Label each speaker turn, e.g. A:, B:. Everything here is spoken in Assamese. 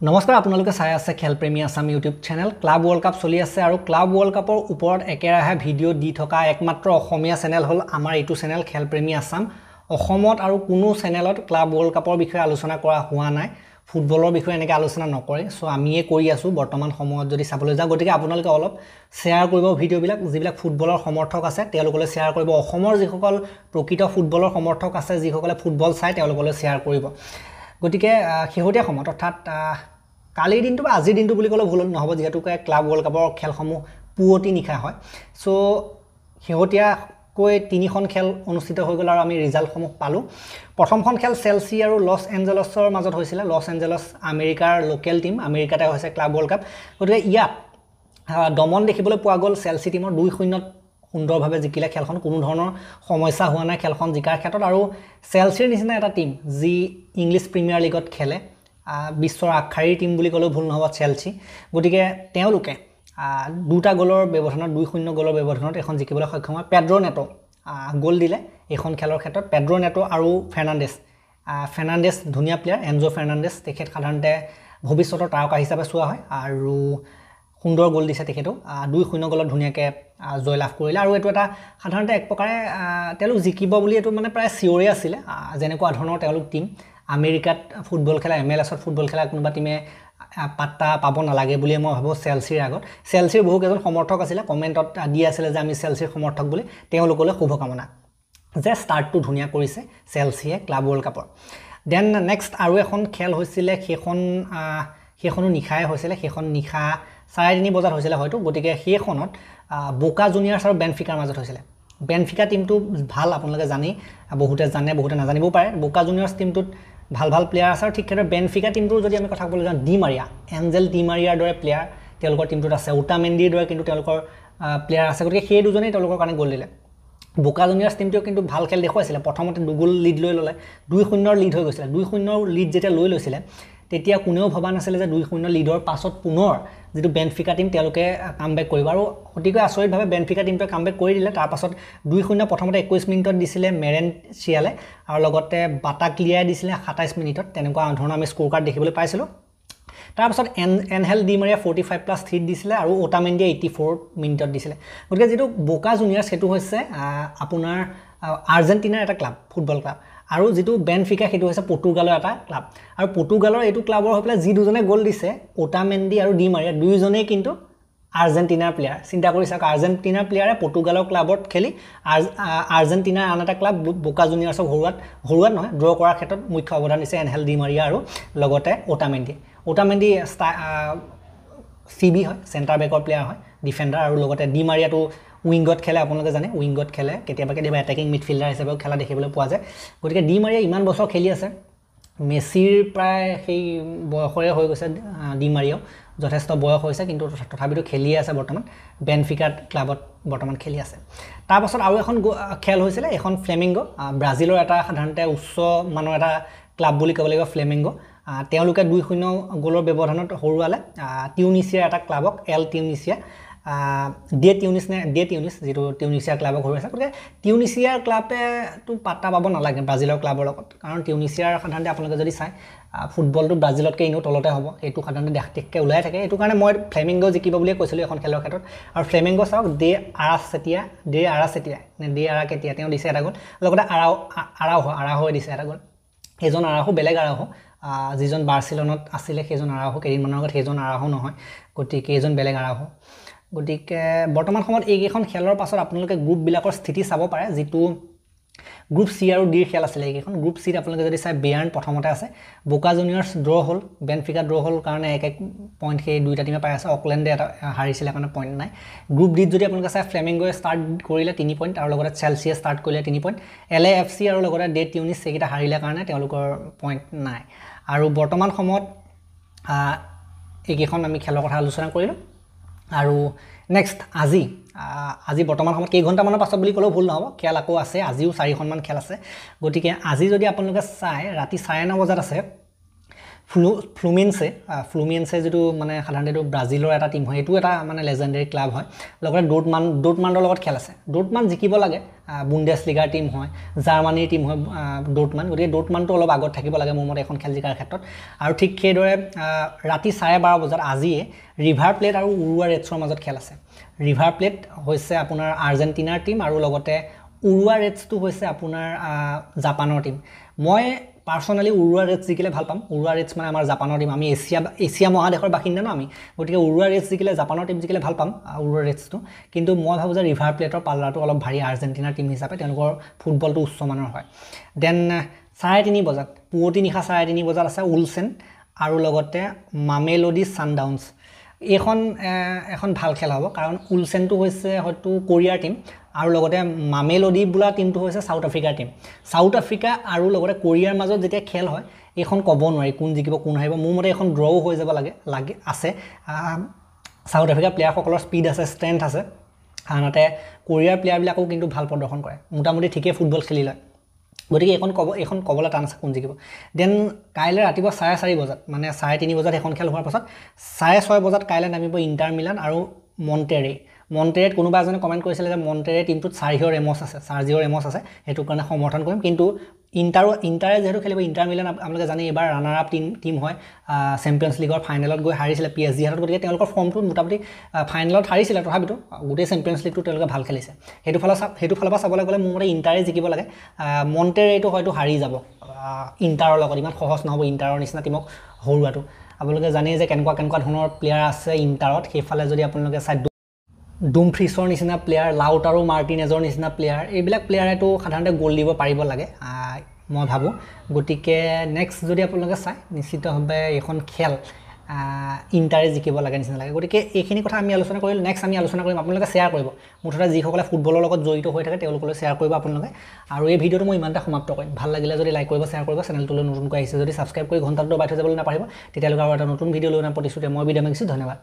A: নমস্কাৰ আপোনালোকে চাই আছে খেলপ্ৰেমী Assam YouTube channel club world cup চলি আছে আৰু ক্লাব ৱৰ্ল্ড কাপৰ ওপৰত একেৰাহে ভিডিঅ' দি থকা একমাত্ৰ অসমীয়া চেনেল হ'ল আমাৰ এইটো চেনেল খেলপ্ৰেমী আসাম অসমত আৰু কোনো চেনেলত ক্লাব ৱৰ্ল্ড কাপৰ বিষয়ে আলোচনা কৰা হোৱা নাই ফুটবলৰ বিষয়ে এনেকৈ আলোচনা নকৰে সো আমিয়ে কৰি আছো বৰ্তমান সময়ত যদি চাবলৈ যাওঁ গতিকে আপোনালোকে অলপ শ্বেয়াৰ কৰিব ভিডিঅ'বিলাক যিবিলাক ফুটবলৰ সমৰ্থক আছে তেওঁলোকলৈ শ্বেয়াৰ কৰিব অসমৰ যিসকল প্ৰকৃত ফুটবলৰ সমৰ্থক আছে যিসকলে ফুটবল চাই তেওঁলোকলৈ শ্বেয়াৰ কৰিব গতিকে শেহতীয়া সময়ত অৰ্থাৎ কালিৰ দিনটো বা আজিৰ দিনটো বুলি ক'লে ভুল নহব যেহেতু ক্লাব ৱৰ্ল্ড কাপৰ খেলসমূহ পুৱতি নিখা হয় সো শেহতীয়াকৈ তিনিখন খেল অনুষ্ঠিত হৈ গ'ল আৰু আমি ৰিজাল্টসমূহ পালোঁ প্ৰথমখন খেল চেলসি আৰু লছ এঞ্জেলছৰ মাজত হৈছিল লছ এঞ্জেলছ আমেৰিকাৰ লোকেল টিম আমেৰিকাতে হৈছে ক্লাব ৱৰ্ল্ড কাপ গতিকে ইয়াত দমন দেখিবলৈ পোৱা গ'ল চেলসি টিমৰ 2-0 সুন্দৰভাৱে জিকিলে খেলখন কোনো ধৰণৰ সমস্যা হোৱা নাই খেলখন জিকাৰ ক্ষেত্ৰত আৰু চেলসিৰ নিচিনা এটা টিম যি ইংলিছ প্ৰিমিয়াৰ লিগত খেলে বিশ্বৰ আগশাৰীৰ টিম বুলি ক'লেও ভুল নহব চেলসি গতিকে তেওঁলোকে দুটা গ'লৰ ব্যৱধানত 2-0 গ'লৰ ব্যৱধানত এখন জিকিবলৈ সক্ষম হয় পেড্ৰো নেটো গ'ল দিলে এখন খেলৰ ক্ষেত্ৰত পেড্ৰো নেটো আৰু ফাৰ্নান্ডেছ ধুনীয়া প্লেয়াৰ এনজো ফাৰ্নান্ডেছ তেখেত সাধাৰণতে ভৱিষ্যতৰ তাৰকা হিচাপে চোৱা হয় আৰু সুন্দৰ গ'ল দিছে তেখেতো 2-0 গ'লত ধুনীয়াকৈ জয় লাভ কৰিলে আৰু এটো এটা সাধাৰণতে এক প্ৰকাৰে তেওঁলোক জিকিব বুলি এটো মানে প্ৰায় সিওৰে আছিল যেনেকুৱা ধৰণৰ তেওঁলোক টিম আমেৰিকাত ফুটবল খেলা MLS-ত ফুটবল খেলা কোনোবা টিমে পাত্তা পাব নালাগে বুলি মই ভাবো চেলসিৰ আগত চেলসিৰ বহু কেজন সমৰ্থক আছিল কমেন্টত দি আছিল যে আমি চেলসিৰ সমৰ্থক বুলি তেওঁলোকলৈ শুভকামনা যে স্টাৰ্টটো ধুনীয়া কৰিছে চেলসিয়ে ক্লাব ৱৰ্ল্ড কাপৰ দেন নেক্সট আৰু এখন খেল হৈছিল সেইখনো নিখায় হৈছিল সেইখন নিখা 3:30 বজাত হৈছিল হয়তো গতিকে সেইখনত বোকা জুনিয়ৰ্ছ আৰু বেনফিকাৰ মাজত হৈছিল বেনফিকা টিমটো ভাল আপোনালোকে জানি বহুতে জানে বহুতে নাজানিব পাৰে বোকা জুনিয়ৰ্ছ টিমটোত ভাল প্লেয়াৰ আছে আৰু ঠিক কৰে বেনফিকা টিমটোৰ যদি আমি কথা ক'বলৈ যাওঁ ডি মাৰিয়া এঞ্জেল ডি মাৰিয়াৰ দৰে প্লেয়াৰ তেওঁলোকৰ টিমটোত আছে ওটামেন্ডিৰ দৰে কিন্তু তেওঁলোকৰ প্লেয়াৰ আছে গতিকে সেই দুজনেই তেওঁলোকৰ কাৰণে গ'ল দিলে বোকা জুনিয়ৰ্ছ টিমটোও কিন্তু ভাল খেল দেখুৱাইছিল প্ৰথমতে দুগোল লিড লৈ ল'লে 2-0 লিড হৈ গৈছিল 2-0 লিড যেতিয়া লৈ লৈছিলে তেতিয়া কোনেও ভবা নাছিল যে 2-0 লিডৰ পাছত পুনৰ যেটো বেনফিকা টিম তেওঁলোকে কামবেক কৰিব আৰু অতিকৈ আচৰিতভাৱে বেনফিকা টিমটোৱে কামবেক কৰি দিলে তাৰ পাছত 2-0 প্ৰথমতে 21 মিনিটত দিছিলে মেৰেন চিয়ালে আৰু লগতে বাটা ক্লিয়াৰ দিছিলে 27 মিনিটত তেনেকুৱা ধৰণৰ আমি স্কোৰ কাৰ্ড দেখিবলৈ পাইছিলো তাৰ পাছত এনহেল ডি মাৰিয়া 45+3 দিছিলে আৰু ওটামেন্ডিয়া 84 মিনিটত দিছিলে গতিকে যেটো বোকা জুনিয়ৰ্ছ হেতু হৈছে আপোনাৰ আৰ্জেন্টিনাৰ এটা ক্লাব ফুটবল ক্লাব আৰু যেটো বেনফিকা হেতু হৈছে পৰ্তুগালৰ এটা ক্লাব আৰু পৰ্তুগালৰ এটো ক্লাবৰ হৈ পেলাই যি দুজনে গ'ল দিছে ওটামেন্ডি আৰু ডি মাৰিয়া দুইজনেই কিন্তু আৰ্জেন্টিনাৰ প্লেয়াৰ চিন্তা কৰি চাওক আৰ্জেন্টিনাৰ প্লেয়াৰে পৰ্তুগালৰ ক্লাবত খেলি আৰ্জেন্টিনাৰ আন এটা ক্লাব বোকা জুনিয়ৰ্ছক হৰুৱাত নহয় ড্ৰ কৰাৰ ক্ষেত্ৰত মুখ্য অৱদান দিছে এনহেল ডি মাৰিয়া আৰু লগতে ওটামেন্ডি সিবি হয় সেন্টাৰ বেকৰ প্লেয়াৰ হয় ডিফেন্ডাৰ আৰু লগতে ডি মাৰিয়াটো উইংগত খেলে আপোনালোকে জানে উইংগত খেলে কেতিয়াবা এটাকিং মিডফিল্ডাৰ হিচাপেও খেলা দেখিবলৈ পোৱা যায় গতিকে ডি মাৰিয়া ইমান বছৰ খেলি আছে মেছিৰ প্ৰায় সেই বয়সৰে হৈ গৈছে ডি মাৰিয়াও যথেষ্ট বয়স হৈছে কিন্তু তথাপিতো খেলি আছে বৰ্তমান বেনফিকা ক্লাবত বৰ্তমান খেলি আছে তাৰ পাছত আৰু এখন খেল হৈছিল এখন ফ্লেমিংগো ব্ৰাজিলৰ এটা সাধাৰণতে উচ্চ মানৰ এটা ক্লাব বুলি ক'ব লাগিব ফ্লেমিংগো তেওঁলোকে 2-0 গ'লৰ ব্যৱধানত হৰুৱালে টিউনিছিয়াৰ এটা ক্লাবক এল টিউনিছিয়া ডে টিউনিছ যেটো টিউনিছিয়া ক্লাবক হৰুৱাইছে গতিকে টিউনিছিয়াৰ ক্লাবে তো পাত্তা পাব নালাগে ব্ৰাজিলৰ ক্লাবৰ লগত কাৰণ টিউনিছিয়াৰ সাধাৰণতে আপোনালোকে যদি চাই ফুটবলটো ব্ৰাজিলতকৈ ইনো তলতে হ'ব এইটো সাধাৰণতে দেখকে ওলাই থাকে এইটো কাৰণে মই ফ্লেমিংগো জিকিব বুলি কৈছিলো এখন খেলৰ ক্ষেত্ৰত আৰু ফ্লেমিংগো চাওক ডে আৰাকেতিয়া তেওঁ দিছে এটা গ'ল লগতে আৰাহো দিছে এটা গ'ল এজন আৰাহো বেলেগ আৰাহো যিজন বাৰ্চিলোনাত আছিল সেইজন আৰাহো কেইদিনমানৰ আগত সেইজন আৰাহো নহয় গতিকে এজন বেলেগ আৰাহো গতিকে বৰ্তমান সময়ত এইকেইখন খেলৰ পাছত আপোনালোকে গ্ৰুপবিলাকৰ স্থিতি চাব পাৰে যেটো গ্ৰুপ সি আৰু ডিৰ খেল আছিল এইকেইখন গ্ৰুপ সিত আপোনালোকে যদি চাই বেয়াৰ্ন প্ৰথমতে আছে বোকা জুনিয়ৰ্ছ ড্ৰ হ'ল বেনফিকা ড্ৰ হ'ল কাৰণে এক পইণ্ট সেই দুইটা টিমে পাই আছে অকলেণ্ডে এটা হাৰিছিলে কাৰণে পইণ্ট নাই গ্ৰুপ ডিত যদি আপোনালোকে চাই ফ্লেমিংগোয়ে ষ্টাৰ্ট কৰিলে 3 পইণ্ট আৰু লগতে চেলসিয়ে ষ্টাৰ্ট কৰিলে 3 পইণ্ট LAFC আৰু লগতে ডে টিউনিছ সেইকেইটা হাৰিলে কাৰণে তেওঁলোকৰ পইণ্ট নাই আৰু বৰ্তমান সময়ত এইকেইখন আমি খেলৰ কথা আলোচনা কৰিলো আৰু নেক্সট আজি বৰ্তমান সময়ত কেই ঘণ্টামানৰ পাছত বুলি ক'লেও ভুল নহব খেল আকৌ আছে আজিও 4খনমান খেল আছে গতিকে আজি যদি আপোনালোকে চাই ৰাতি 9:30 বজাত আছে ফ্লুমিনেন্সে যিটো মানে সাধাৰণতে এইটো ব্ৰাজিলৰ এটা টীম হয়, এইটো এটা মানে লেজেণ্ডেৰী ক্লাব হয়। লগতে ডৰ্টমাণ্ডৰ লগত খেল আছে। ডৰ্টমাণ্ড জিকিব লাগে, বুণ্ডেছলিগাৰ টীম হয়, জাৰ্মানীৰ টীম হয় ডৰ্টমাণ্ড, গতিকে ডৰ্টমাণ্ডটো অলপ আগত থাকিব লাগে মোৰ মতে এখন খেল জিকাৰ ক্ষেত্ৰত। আৰু ঠিক সেইদৰে ৰাতি 12:30 বজাত আজিয়ে ৰিভাৰ প্লেট আৰু উৰুৱা ৰেডছৰ মাজত খেল আছে। ৰিভাৰ প্লেট হৈছে আপোনাৰ আৰ্জেণ্টিনাৰ টীম আৰু লগতে উৰুৱা ৰেডছটো হৈছে আপোনাৰ জাপানৰ টীম। মই পাৰ্চনেলি উৰুৱা ৰেডছ জিকিলে ভাল পাম। উৰুৱা ৰেডছ মানে আমাৰ জাপানৰ টীম, আমি এছিয়া মহাদেশৰ বাসিন্দা ন আমি, গতিকে উৰুৱা ৰেডছ জিকিলে, জাপানৰ টীম জিকিলে ভাল পাম উৰুৱা ৰেডছটো। কিন্তু মই ভাবোঁ যে ৰিভাৰ প্লেটৰ পাল্লাটো অলপ ভাৰী আৰ্জেণ্টিনাৰ টীম হিচাপে, তেওঁলোকৰ ফুটবলটো উচ্চমানৰ হয়। দেন 3:30 বজাত, পুৱতি নিশা 3:30 বজাত আছে উলচেন আৰু লগতে মামেলোডি ছানডাউনছ। এখন ভাল খেল হ'ব, কাৰণ উলচেনটো হৈছে হয়তো কোৰিয়াৰ টীম আৰু লগতে মামেলোডি বোলা টীমটো হৈছে ছাউথ আফ্ৰিকাৰ টীম। ছাউথ আফ্ৰিকা আৰু লগতে কোৰিয়াৰ মাজত যেতিয়া খেল হয়, এইখন ক'ব নোৱাৰি কোন জিকিব কোন হাৰিব। মোৰ মতে এখন ড্ৰও হৈ যাব আছে। ছাউথ আফ্ৰিকাৰ প্লেয়াৰসকলৰ স্পীড আছে, ষ্ট্ৰেংথ আছে, আনহাতে কোৰিয়াৰ প্লেয়াৰবিলাকেও কিন্তু ভাল প্ৰদৰ্শন কৰে, মোটামুটি ঠিকেই ফুটবল খেলি লয়। গতিকে এইখন ক'বলৈ টান আছে কোন জিকিব। দেন কাইলৈ ৰাতিপুৱা 4:30 বজাত, মানে 3:30 বজাত এখন খেল হোৱাৰ পাছত 6:30 বজাত কাইলৈ নামিব ইণ্টাৰ মিলান আৰু মণ্টেৰেত কোনোবা এজনে কমেণ্ট কৰিছিলে যে মণ্টেৰে টীমটোত চাৰ্জিঅ' ৰেমছ আছে, সেইটো কাৰণে সমৰ্থন কৰিম। কিন্তু ইণ্টাৰে যিহেতু খেলিব, ইণ্টাৰ মিলান আপোনালোকে জানে এইবাৰ ৰানাৰ আপ টীম হয়, চেম্পিয়নছ লীগৰ ফাইনেলত গৈ হাৰিছিলে PSG হাতত, গতিকে তেওঁলোকৰ ফৰ্মটো মোটামুটি ফাইনেলত হাৰিছিলে, তথাপিতো গোটেই চেম্পিয়নছ লীগটো তেওঁলোকে ভাল খেলিছে। সেইটো ফালৰ পৰা চাবলৈ গ'লে মোৰ মতে ইণ্টাৰে জিকিব লাগে। মণ্টেৰেটো হয়তো হাৰি যাব ইণ্টাৰৰ লগত, ইমান সহজ নহ'ব ইণ্টাৰৰ নিচিনা টীমক হৰুৱাটো। আপোনালোকে জানেই যে কেনেকুৱা ধৰণৰ প্লেয়াৰ আছে ইণ্টাৰত। সেইফালে যদি আপোনালোকে চাই ডুমফ্ৰিছৰ নিচিনা প্লেয়াৰ, লাউটাৰো মাৰ্টিনেজৰ নিচিনা প্লেয়াৰ, এইবিলাক প্লেয়াৰেতো সাধাৰণতে গ'ল দিব পাৰিব লাগে মই ভাবোঁ। গতিকে নেক্সট যদি আপোনালোকে চাই, নিশ্চিতভাৱে এইখন খেল ইণ্টাৰে জিকিব লাগে নিচিনা লাগে। গতিকে এইখিনি কথা আমি আলোচনা কৰিলোঁ। নেক্সট আমি আলোচনা কৰিম, আপোনালোকে শ্বেয়াৰ কৰিব, মুঠতে যিসকলে ফুটবলৰ লগত জড়িত হৈ থাকে তেওঁলোকলৈ শ্বেয়াৰ কৰিব আপোনালোকে। আৰু এই ভিডিঅ'টো মই ইমানতে সমাপ্ত কৰিম। ভাল লাগিলে যদি লাইক কৰিব, শ্বেয়াৰ কৰিব, চেনেলটোলৈ নতুনকৈ আহিছে যদি ছাবস্ক্ৰাইব কৰি ঘণ্টাটো দবাই থৈ যাবলৈ নাপাহৰিব। তেতিয়ালৈকে আৰু এটা নতুন ভিডিঅ' লৈ প্ৰতিশ্ৰুতি মই বিদায় মাগিছোঁ। ধন্যবাদ।